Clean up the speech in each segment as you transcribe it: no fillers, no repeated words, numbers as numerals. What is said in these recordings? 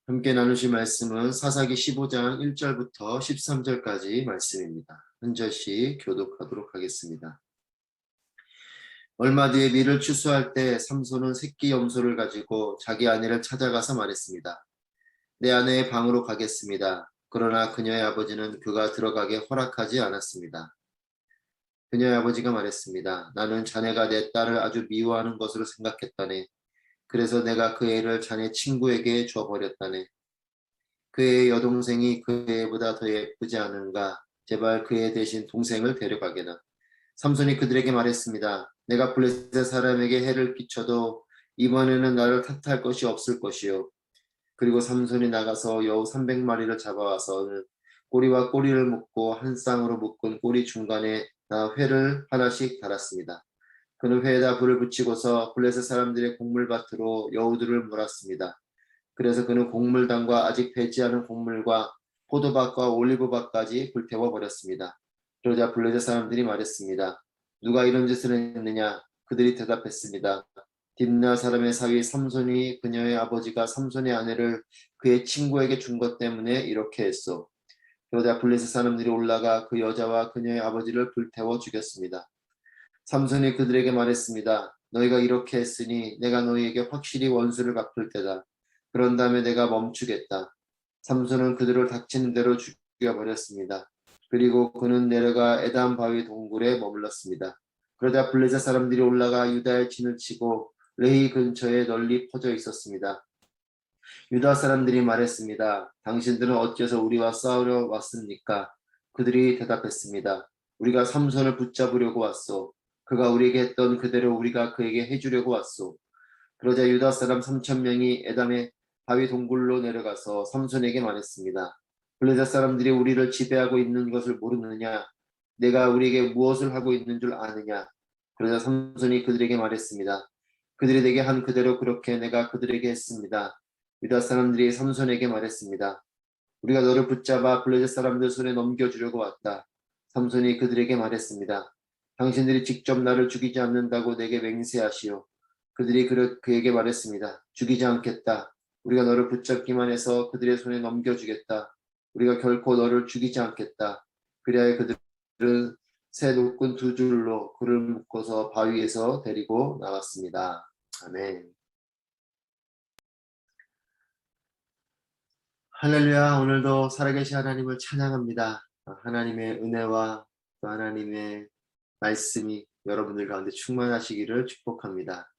함께 나누실 말씀은 사사기 15장 1절부터 13절까지 말씀입니다. 한 절씩 교독하도록 하겠습니다. 얼마 뒤에 밀을 추수할 때 삼손은 새끼 염소를 가지고 자기 아내를 찾아가서 말했습니다. 내 아내의 방으로 가겠습니다. 그러나 그녀의 아버지는 그가 들어가게 허락하지 않았습니다. 그녀의 아버지가 말했습니다. 나는 자네가 내 딸을 아주 미워하는 것으로 생각했다네. 그래서 내가 그 애를 자네 친구에게 줘버렸다네. 그의 여동생이 그 애보다 더 예쁘지 않은가? 제발 그 애 대신 동생을 데려가게나. 삼손이 그들에게 말했습니다. 내가 블레셋 사람에게 해를 끼쳐도 이번에는 나를 탓할 것이 없을 것이요. 그리고 삼손이 나가서 여우 300마리를 잡아와서 꼬리와 꼬리를 묶고 한 쌍으로 묶은 꼬리 중간에 회를 하나씩 달았습니다. 그는 회에다 불을 붙이고서 블레셋 사람들의 곡물밭으로 여우들을 몰았습니다. 그래서 그는 곡물당과 아직 배지 않은 곡물과 포도밭과 올리브밭까지 불태워 버렸습니다. 그러자 블레셋 사람들이 말했습니다. 누가 이런 짓을 했느냐? 그들이 대답했습니다. 딥나 사람의 사위 삼손이 그녀의 아버지가 삼손의 아내를 그의 친구에게 준 것 때문에 이렇게 했소. 그러자 블레셋 사람들이 올라가 그 여자와 그녀의 아버지를 불태워 죽였습니다. 삼손이 그들에게 말했습니다. 너희가 이렇게 했으니 내가 너희에게 확실히 원수를 갚을 때다. 그런 다음에 내가 멈추겠다. 삼손은 그들을 닥치는 대로 죽여버렸습니다. 그리고 그는 내려가 에담 바위 동굴에 머물렀습니다. 그러자 블레셋 사람들이 올라가 유다의 진을 치고 레히 근처에 널리 퍼져 있었습니다. 유다 사람들이 말했습니다. 당신들은 어째서 우리와 싸우려 왔습니까? 그들이 대답했습니다. 우리가 삼손을 붙잡으려고 왔소. 그가 우리에게 했던 그대로 우리가 그에게 해주려고 왔소. 그러자 유다 사람 3,000명이 에담의 바위 동굴로 내려가서 삼손에게 말했습니다. 블레셋 사람들이 우리를 지배하고 있는 것을 모르느냐? 내가 우리에게 무엇을 하고 있는 줄 아느냐? 그러자 삼손이 그들에게 말했습니다. 그들이 내게 한 그대로 그렇게 내가 그들에게 했습니다. 유다 사람들이 삼손에게 말했습니다. 우리가 너를 붙잡아 블레셋 사람들 손에 넘겨주려고 왔다. 삼손이 그들에게 말했습니다. 당신들이 직접 나를 죽이지 않는다고 내게 맹세하시오. 그들이 그에게 말했습니다. 죽이지 않겠다. 우리가 너를 붙잡기만 해서 그들의 손에 넘겨주겠다. 우리가 결코 너를 죽이지 않겠다. 그리하여 그들은 새 높은 두 줄로 그를 묶어서 바위에서 데리고 나갔습니다. 아멘. 할렐루야. 오늘도 살아계신 하나님을 찬양합니다. 하나님의 은혜와 또 하나님의 말씀이 여러분들 가운데 충만하시기를 축복합니다.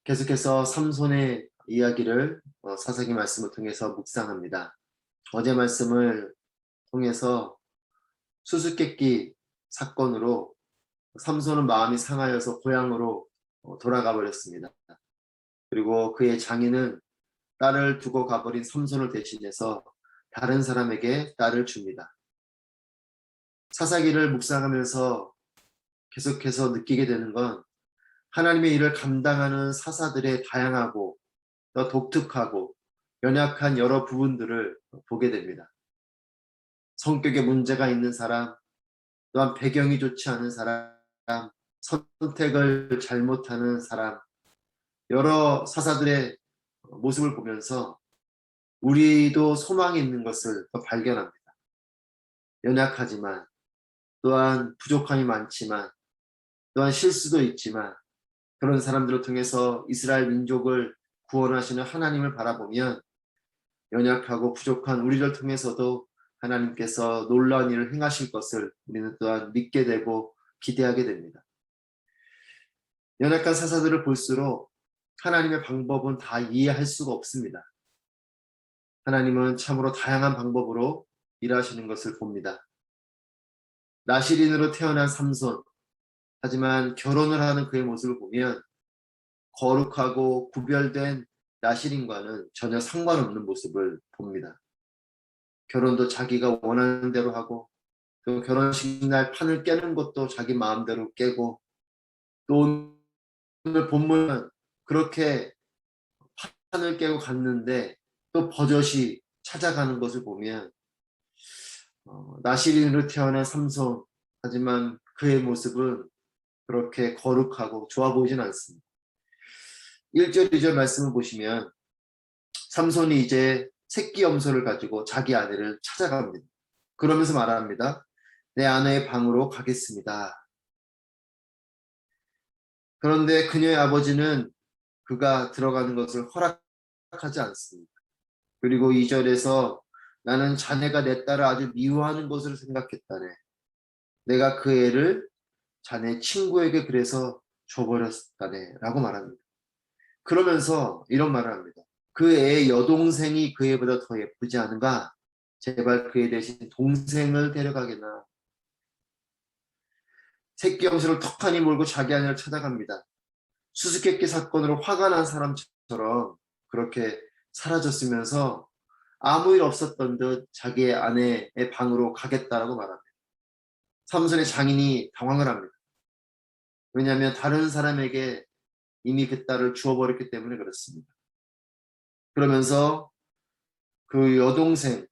계속해서 삼손의 이야기를 사사기 말씀을 통해서 묵상합니다. 어제 말씀을 통해서 수수께끼 사건으로 삼손은 마음이 상하여서 고향으로 돌아가 버렸습니다. 그리고 그의 장인은 딸을 두고 가버린 삼손을 대신해서 다른 사람에게 딸을 줍니다. 사사기를 묵상하면서 계속해서 느끼게 되는 건 하나님의 일을 감당하는 사사들의 다양하고 또 독특하고 연약한 여러 부분들을 보게 됩니다. 성격에 문제가 있는 사람, 또한 배경이 좋지 않은 사람, 선택을 잘못하는 사람, 여러 사사들의 모습을 보면서 우리도 소망이 있는 것을 또 발견합니다. 연약하지만 또한 부족함이 많지만 또한 실수도 있지만 그런 사람들을 통해서 이스라엘 민족을 구원하시는 하나님을 바라보면 연약하고 부족한 우리를 통해서도 하나님께서 놀라운 일을 행하실 것을 우리는 또한 믿게 되고 기대하게 됩니다. 연약한 사사들을 볼수록 하나님의 방법은 다 이해할 수가 없습니다. 하나님은 참으로 다양한 방법으로 일하시는 것을 봅니다. 나실인으로 태어난 삼손, 하지만 결혼을 하는 그의 모습을 보면 거룩하고 구별된 나실인과는 전혀 상관없는 모습을 봅니다. 결혼도 자기가 원하는 대로 하고 또 결혼식 날 판을 깨는 것도 자기 마음대로 깨고 또 오늘 본문은 그렇게 판을 깨고 갔는데 또 버젓이 찾아가는 것을 보면 나실인으로 태어난 삼손, 하지만 그의 모습은 그렇게 거룩하고 좋아 보이진 않습니다. 1절, 2절 말씀을 보시면 삼손이 이제 새끼 염소를 가지고 자기 아내를 찾아갑니다. 그러면서 말합니다. 내 아내의 방으로 가겠습니다. 그런데 그녀의 아버지는 그가 들어가는 것을 허락하지 않습니다. 그리고 2절에서 나는 자네가 내 딸을 아주 미워하는 것으로 생각했다네. 내가 그 애를 자네 친구에게 그래서 줘버렸다네 라고 말합니다. 그러면서 이런 말을 합니다. 그 애의 여동생이 그 애보다 더 예쁘지 않은가? 제발 그 애 대신 동생을 데려가게나. 새끼 염소를 턱하니 몰고 자기 아내를 찾아갑니다. 수수께끼 사건으로 화가 난 사람처럼 그렇게 사라졌으면서 아무 일 없었던 듯 자기의 아내의 방으로 가겠다라고 말합니다. 삼손의 장인이 당황을 합니다. 왜냐하면 다른 사람에게 이미 그 딸을 주어버렸기 때문에 그렇습니다. 그러면서 그 여동생을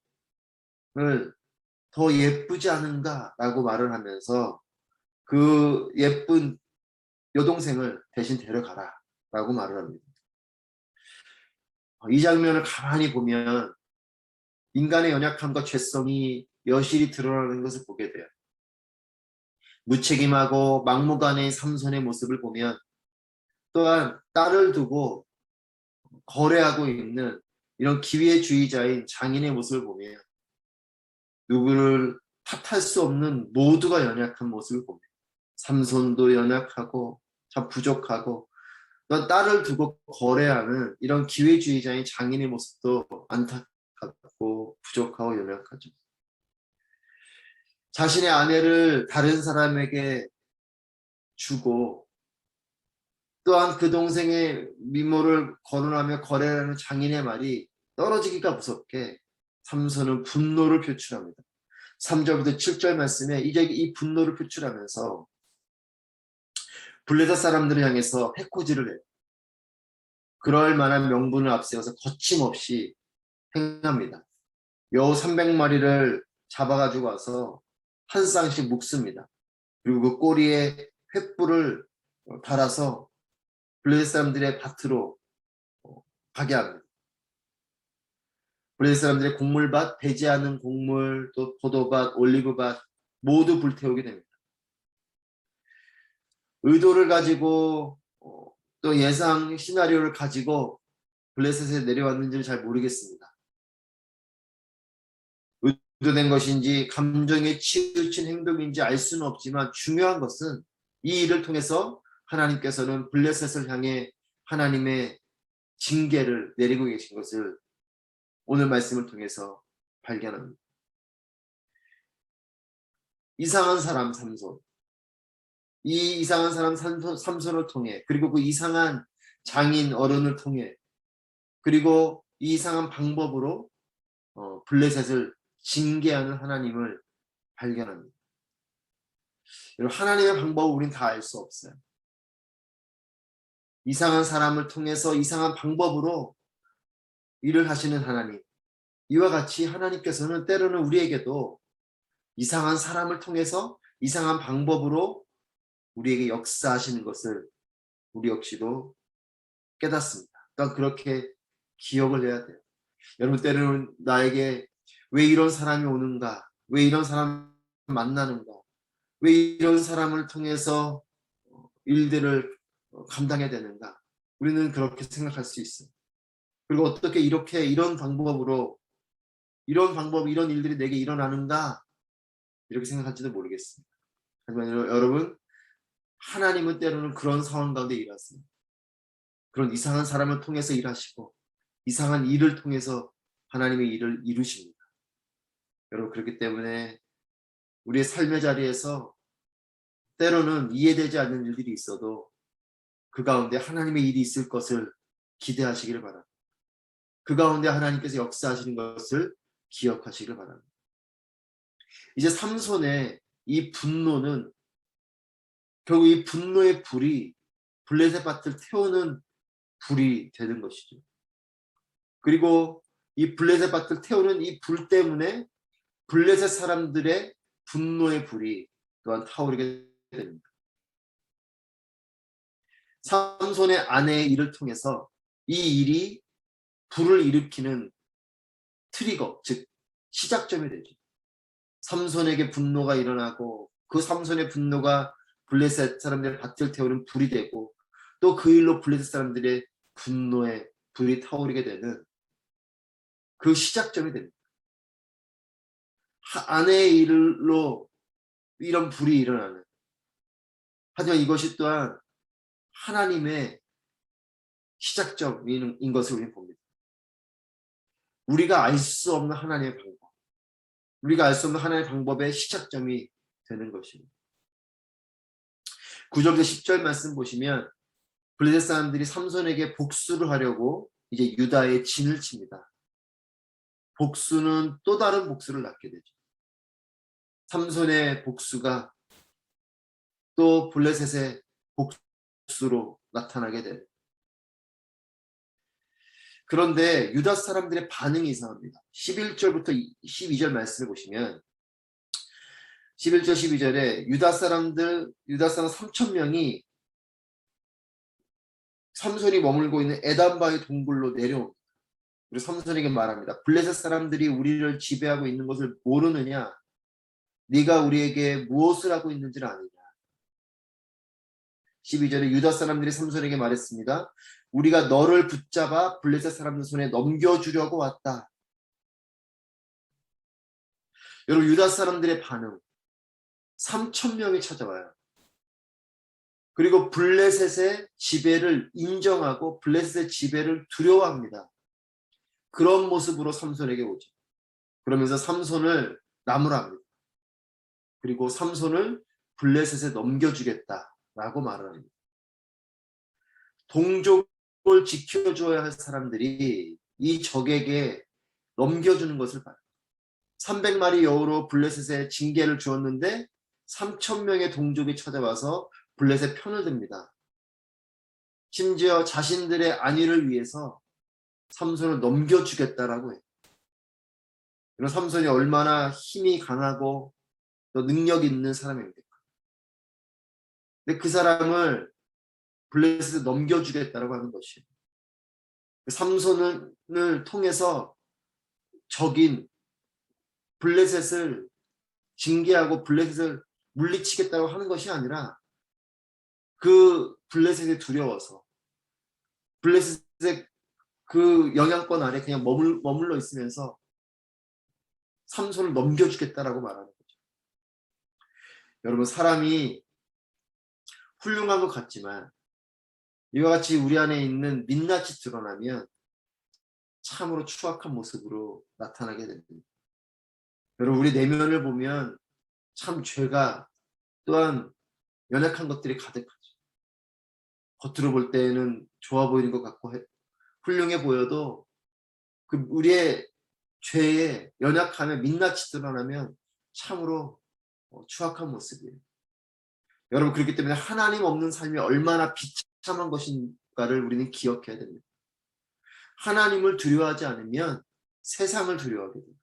더 예쁘지 않은가라고 말을 하면서 그 예쁜 여동생을 대신 데려가라 라고 말을 합니다. 이 장면을 가만히 보면 인간의 연약함과 죄성이 여실히 드러나는 것을 보게 돼요. 무책임하고 막무가내의 삼손의 모습을 보면 또한 딸을 두고 거래하고 있는 이런 기회주의자인 장인의 모습을 보면 누구를 탓할 수 없는 모두가 연약한 모습을 봅니다. 삼손도 연약하고 참 부족하고 또 딸을 두고 거래하는 이런 기회주의자인 장인의 모습도 안타깝고 부족하고 연약하죠. 자신의 아내를 다른 사람에게 주고 또한 그 동생의 미모를 거론하며 거래하는 장인의 말이 떨어지기가 무섭게 삼손은 분노를 표출합니다. 3절부터 7절 말씀에 이제 이 분노를 표출하면서 블레셋 사람들을 향해서 해코지를 해요. 그럴 만한 명분을 앞세워서 거침없이 행합니다. 여우 300마리를 잡아가지고 와서 한 쌍씩 묶습니다. 그리고 그 꼬리에 횃불을 달아서 블레셋 사람들의 밭으로 가게 합니다. 블레셋 사람들의 곡물밭, 배지 않은 곡물, 또 포도밭, 올리브밭 모두 불태우게 됩니다. 의도를 가지고 또 예상 시나리오를 가지고 블레셋에 내려왔는지는 잘 모르겠습니다. 의도된 것인지 감정에 치우친 행동인지 알 수는 없지만 중요한 것은 이 일을 통해서 하나님께서는 블레셋을 향해 하나님의 징계를 내리고 계신 것을 오늘 말씀을 통해서 발견합니다. 이상한 사람 삼손, 이 이상한 사람 삼손을 통해 그리고 그 이상한 장인 어른을 통해 그리고 이 이상한 방법으로 블레셋을 징계하는 하나님을 발견합니다. 하나님의 방법을 우리는 다 알 수 없어요. 이상한 사람을 통해서 이상한 방법으로 일을 하시는 하나님. 이와 같이 하나님께서는 때로는 우리에게도 이상한 사람을 통해서 이상한 방법으로 우리에게 역사하시는 것을 우리 역시도 깨닫습니다. 그러니까 그렇게 기억을 해야 돼요. 여러분 때로는 나에게 왜 이런 사람이 오는가? 왜 이런 사람 만나는가? 왜 이런 사람을 통해서 일들을 감당해야 되는가? 우리는 그렇게 생각할 수 있어요. 그리고 어떻게 이렇게 이런 방법으로 이런 일들이 내게 일어나는가? 이렇게 생각할지도 모르겠습니다. 하지만 여러분 하나님은 때로는 그런 상황 가운데 일하십니다. 그런 이상한 사람을 통해서 일하시고 이상한 일을 통해서 하나님의 일을 이루십니다. 여러분 그렇기 때문에 우리의 삶의 자리에서 때로는 이해되지 않는 일들이 있어도 그 가운데 하나님의 일이 있을 것을 기대하시기를 바랍니다. 그 가운데 하나님께서 역사하시는 것을 기억하시기를 바랍니다. 이제 삼손의 이 분노는 결국 이 분노의 불이 블레셋 밭을 태우는 불이 되는 것이죠. 그리고 이 블레셋 밭을 태우는 이 불 때문에 블레셋 사람들의 분노의 불이 또한 타오르게 됩니다. 삼손의 아내의 일을 통해서 이 일이 불을 일으키는 트리거, 즉 시작점이 되죠. 삼손에게 분노가 일어나고 그 삼손의 분노가 블레셋 사람들의 밭을 태우는 불이 되고 또 그 일로 블레셋 사람들의 분노에 불이 타오르게 되는 그 시작점이 됩니다. 아내의 일로 이런 불이 일어나는, 하지만 이것이 또한 하나님의 시작점인 것을 우리는 봅니다. 우리가 알 수 없는 하나님의 방법, 우리가 알 수 없는 하나님의 방법의 시작점이 되는 것입니다. 9절부터 10절 말씀 보시면 블레셋 사람들이 삼손에게 복수를 하려고 이제 유다의 진을 칩니다. 복수는 또 다른 복수를 낳게 되죠. 삼손의 복수가 또 블레셋의 복수로 나타나게 됩니다. 그런데 유다 사람들의 반응이 이상합니다. 11절부터 12절 말씀을 보시면 11절 12절에 유다 사람 3,000명이 삼손이 머물고 있는 에단바의 동굴로 내려옵니다. 그리고 삼손에게 말합니다. 블레셋 사람들이 우리를 지배하고 있는 것을 모르느냐? 네가 우리에게 무엇을 하고 있는지를 아느냐? 12절에 유다 사람들이 삼손에게 말했습니다. 우리가 너를 붙잡아 블레셋 사람들 손에 넘겨주려고 왔다. 여러분, 유다 사람들의 반응, 3,000명이 찾아와요. 그리고 블레셋의 지배를 인정하고 블레셋의 지배를 두려워합니다. 그런 모습으로 삼손에게 오죠. 그러면서 삼손을 나무랍니다. 그리고 삼손을 블레셋에 넘겨주겠다라고 말을 합니다. 동족을 지켜줘야 할 사람들이 이 적에게 넘겨주는 것을 봐요. 300마리 여우로 블레셋에 징계를 주었는데 3,000명의 동족이 찾아와서 블레셋 편을 듭니다. 심지어 자신들의 안위를 위해서 삼손을 넘겨주겠다라고 해요. 그럼 삼손이 얼마나 힘이 강하고 또 능력 있는 사람입니까? 근데 그 사람을 블레셋에 넘겨주겠다라고 하는 것이에요. 삼손을 통해서 적인 블레셋을 징계하고 블레셋을 물리치겠다고 하는 것이 아니라 그 블레셋이 두려워서 블레셋의 그 영향권 아래 그냥 머물러 있으면서 삼손을 넘겨주겠다라고 말하는 거죠. 여러분, 사람이 훌륭한 것 같지만 이와 같이 우리 안에 있는 민낯이 드러나면 참으로 추악한 모습으로 나타나게 됩니다. 여러분, 우리 내면을 보면 참 죄가 또한 연약한 것들이 가득하죠. 겉으로 볼 때는 좋아 보이는 것 같고 훌륭해 보여도 그 우리의 죄의 연약함에 민낯이 드러나면 참으로 추악한 모습이에요. 여러분, 그렇기 때문에 하나님 없는 삶이 얼마나 비참한 것인가를 우리는 기억해야 됩니다. 하나님을 두려워하지 않으면 세상을 두려워하게 됩니다.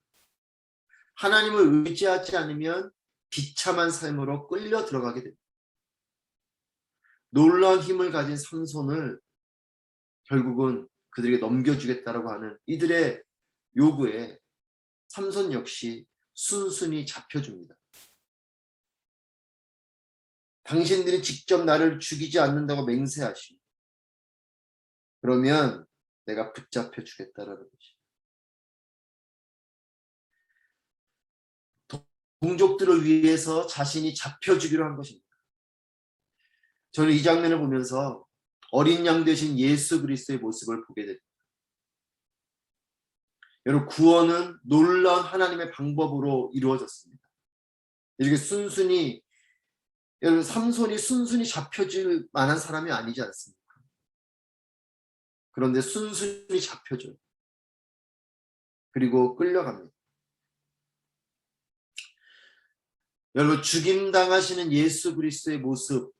하나님을 의지하지 않으면 비참한 삶으로 끌려 들어가게 됩니다. 놀라운 힘을 가진 삼손을 결국은 그들에게 넘겨주겠다라고 하는 이들의 요구에 삼손 역시 순순히 잡혀줍니다. 당신들이 직접 나를 죽이지 않는다고 맹세하시. 그러면 내가 붙잡혀 주겠다라는 것이. 동족들을 위해서 자신이 잡혀주기로 한 것입니다. 저는 이 장면을 보면서 어린 양 되신 예수 그리스도의 모습을 보게 됩니다. 여러분, 구원은 놀라운 하나님의 방법으로 이루어졌습니다. 이렇게 순순히, 여러분, 삼손이 순순히 잡혀질 만한 사람이 아니지 않습니까? 그런데 순순히 잡혀져요. 그리고 끌려갑니다. 여러분, 죽임당하시는 예수 그리스도의 모습,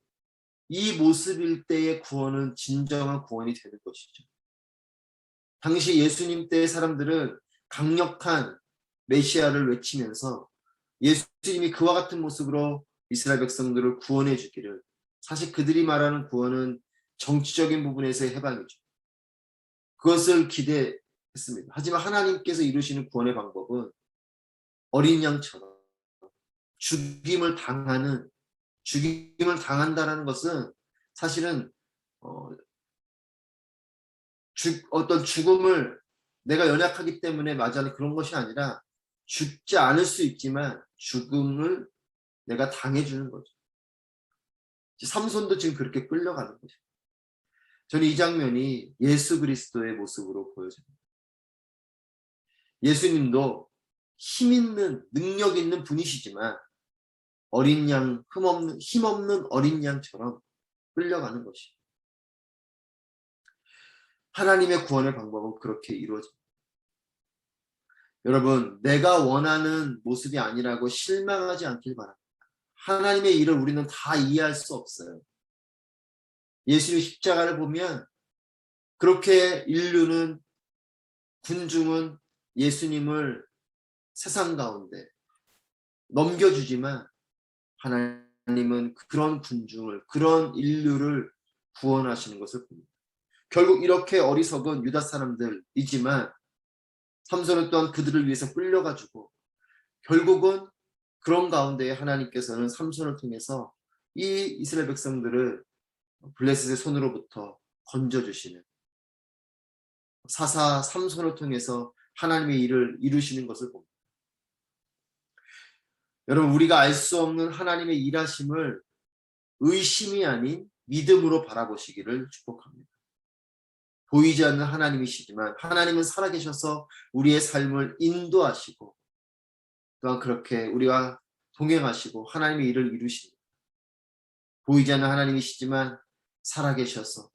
이 모습일 때의 구원은 진정한 구원이 되는 것이죠. 당시 예수님 때의 사람들은 강력한 메시아를 외치면서 예수님이 그와 같은 모습으로 이스라엘 백성들을 구원해 주기를, 사실 그들이 말하는 구원은 정치적인 부분에서의 해방이죠. 그것을 했습니다. 하지만 하나님께서 이루시는 구원의 방법은 어린 양처럼 죽임을 당한다라는 것은 사실은 어떤 죽음을 내가 연약하기 때문에 맞이하는 그런 것이 아니라 죽지 않을 수 있지만 죽음을 내가 당해주는 거죠. 삼손도 지금 그렇게 끌려가는 거죠. 저는 이 장면이 예수 그리스도의 모습으로 보여집니다. 예수님도 힘 있는 능력 있는 분이시지만 어린 양, 힘없는 어린 양처럼 끌려가는 것이. 하나님의 구원의 방법은 그렇게 이루어집니다. 여러분, 내가 원하는 모습이 아니라고 실망하지 않길 바랍니다. 하나님의 일을 우리는 다 이해할 수 없어요. 예수님의 십자가를 보면 그렇게 인류는, 군중은 예수님을 세상 가운데 넘겨주지만 하나님은 그런 군중을, 그런 인류를 구원하시는 것을 봅니다. 결국 이렇게 어리석은 유다 사람들이지만 삼손은 또한 그들을 위해서 끌려가지고 결국은 그런 가운데 하나님께서는 삼손을 통해서 이 이스라엘 백성들을 블레셋의 손으로부터 건져주시는 사사 삼손을 통해서 하나님의 일을 이루시는 것을 봅니다. 여러분, 우리가 알 수 없는 하나님의 일하심을 의심이 아닌 믿음으로 바라보시기를 축복합니다. 보이지 않는 하나님이시지만 하나님은 살아계셔서 우리의 삶을 인도하시고 또한 그렇게 우리와 동행하시고 하나님의 일을 이루십니다. 보이지 않는 하나님이시지만 살아계셔서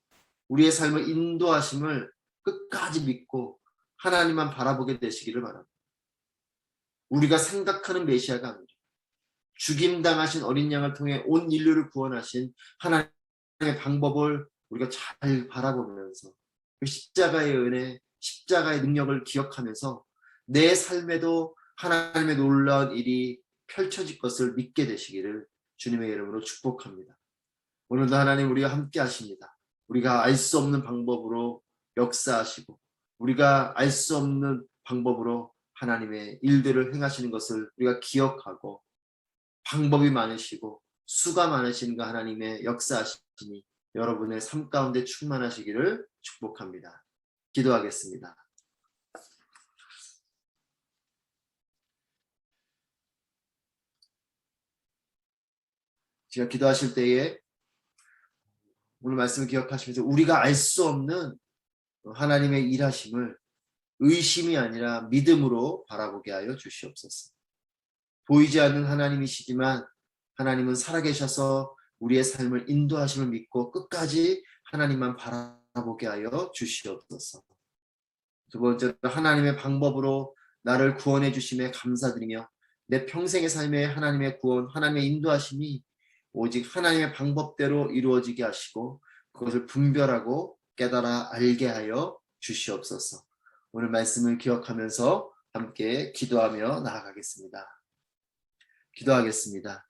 우리의 삶을 인도하심을 끝까지 믿고 하나님만 바라보게 되시기를 바랍니다. 우리가 생각하는 메시아가 아니라 죽임당하신 어린 양을 통해 온 인류를 구원하신 하나님의 방법을 우리가 잘 바라보면서 그 십자가의 은혜, 십자가의 능력을 기억하면서 내 삶에도 하나님의 놀라운 일이 펼쳐질 것을 믿게 되시기를 주님의 이름으로 축복합니다. 오늘도 하나님 우리와 함께 하십니다. 우리가 알 수 없는 방법으로 역사하시고 우리가 알 수 없는 방법으로 하나님의 일들을 행하시는 것을 우리가 기억하고 방법이 많으시고 수가 많으신 그 하나님의 역사하시니 여러분의 삶 가운데 충만하시기를 축복합니다. 기도하겠습니다. 제가 기도하실 때에 오늘 말씀을 기억하시면서 우리가 알 수 없는 하나님의 일하심을 의심이 아니라 믿음으로 바라보게 하여 주시옵소서. 보이지 않는 하나님이시지만 하나님은 살아계셔서 우리의 삶을 인도하심을 믿고 끝까지 하나님만 바라보게 하여 주시옵소서. 두 번째로 하나님의 방법으로 나를 구원해 주심에 감사드리며 내 평생의 삶에 하나님의 구원, 하나님의 인도하심이 오직 하나님의 방법대로 이루어지게 하시고 그것을 분별하고 깨달아 알게 하여 주시옵소서. 오늘 말씀을 기억하면서 함께 기도하며 나아가겠습니다. 기도하겠습니다.